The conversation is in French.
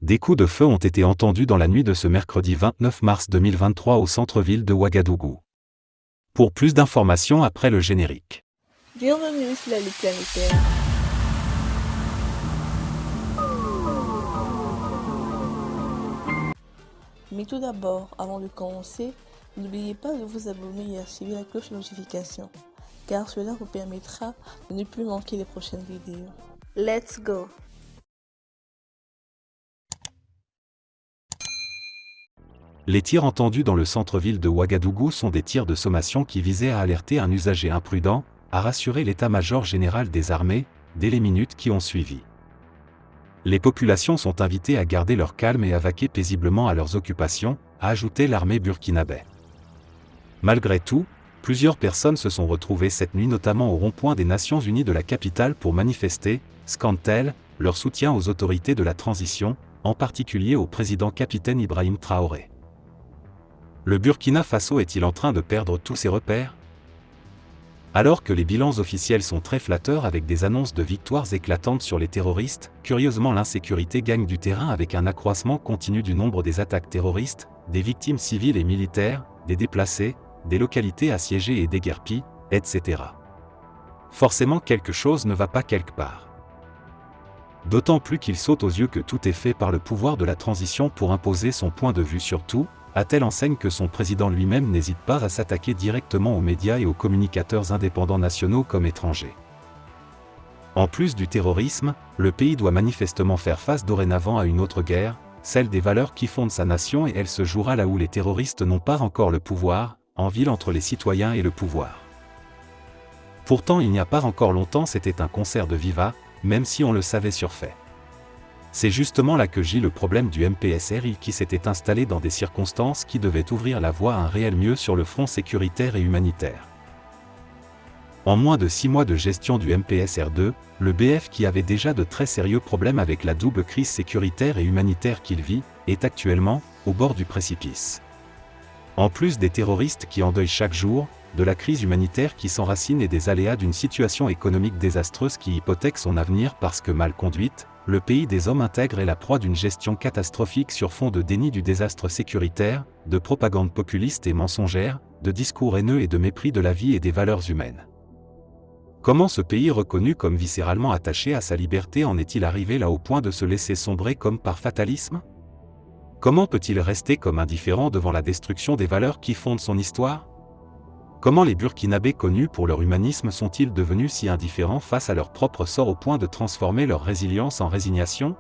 Des coups de feu ont été entendus dans la nuit de ce mercredi 29 mars 2023 au centre-ville de Ouagadougou. Pour plus d'informations après le générique. Bienvenue sur la Ligue planétaire. Mais tout d'abord, avant de commencer, n'oubliez pas de vous abonner et activer la cloche de notification, car cela vous permettra de ne plus manquer les prochaines vidéos. Let's go! Les tirs entendus dans le centre-ville de Ouagadougou sont des tirs de sommation qui visaient à alerter un usager imprudent, à rassurer l'état-major général des armées, dès les minutes qui ont suivi. Les populations sont invitées à garder leur calme et à vaquer paisiblement à leurs occupations, a ajouté l'armée burkinabé. Malgré tout, plusieurs personnes se sont retrouvées cette nuit notamment au rond-point des Nations Unies de la capitale pour manifester, scandent-elles, leur soutien aux autorités de la transition, en particulier au président capitaine Ibrahim Traoré. Le Burkina Faso est-il en train de perdre tous ses repères? Alors que les bilans officiels sont très flatteurs avec des annonces de victoires éclatantes sur les terroristes, curieusement l'insécurité gagne du terrain avec un accroissement continu du nombre des attaques terroristes, des victimes civiles et militaires, des déplacés, des localités assiégées et déguerpies, etc. Forcément quelque chose ne va pas quelque part. D'autant plus qu'il saute aux yeux que tout est fait par le pouvoir de la transition pour imposer son point de vue sur tout, à telle enseigne que son président lui-même n'hésite pas à s'attaquer directement aux médias et aux communicateurs indépendants nationaux comme étrangers. En plus du terrorisme, le pays doit manifestement faire face dorénavant à une autre guerre, celle des valeurs qui fondent sa nation, et elle se jouera là où les terroristes n'ont pas encore le pouvoir, en ville entre les citoyens et le pouvoir. Pourtant il n'y a pas encore longtemps c'était un concert de Viva, même si on le savait surfait. C'est justement là que gît le problème du MPSRI qui s'était installé dans des circonstances qui devaient ouvrir la voie à un réel mieux sur le front sécuritaire et humanitaire. En moins de 6 mois de gestion du MPSR2, le BF qui avait déjà de très sérieux problèmes avec la double crise sécuritaire et humanitaire qu'il vit, est actuellement au bord du précipice. En plus des terroristes qui endeuillent chaque jour, de la crise humanitaire qui s'enracine et des aléas d'une situation économique désastreuse qui hypothèque son avenir parce que mal conduite, le pays des hommes intègre est la proie d'une gestion catastrophique sur fond de déni du désastre sécuritaire, de propagande populiste et mensongère, de discours haineux et de mépris de la vie et des valeurs humaines. Comment ce pays reconnu comme viscéralement attaché à sa liberté en est-il arrivé là au point de se laisser sombrer comme par fatalisme? Comment peut-il rester comme indifférent devant la destruction des valeurs qui fondent son histoire? Comment les Burkinabés connus pour leur humanisme sont-ils devenus si indifférents face à leur propre sort au point de transformer leur résilience en résignation?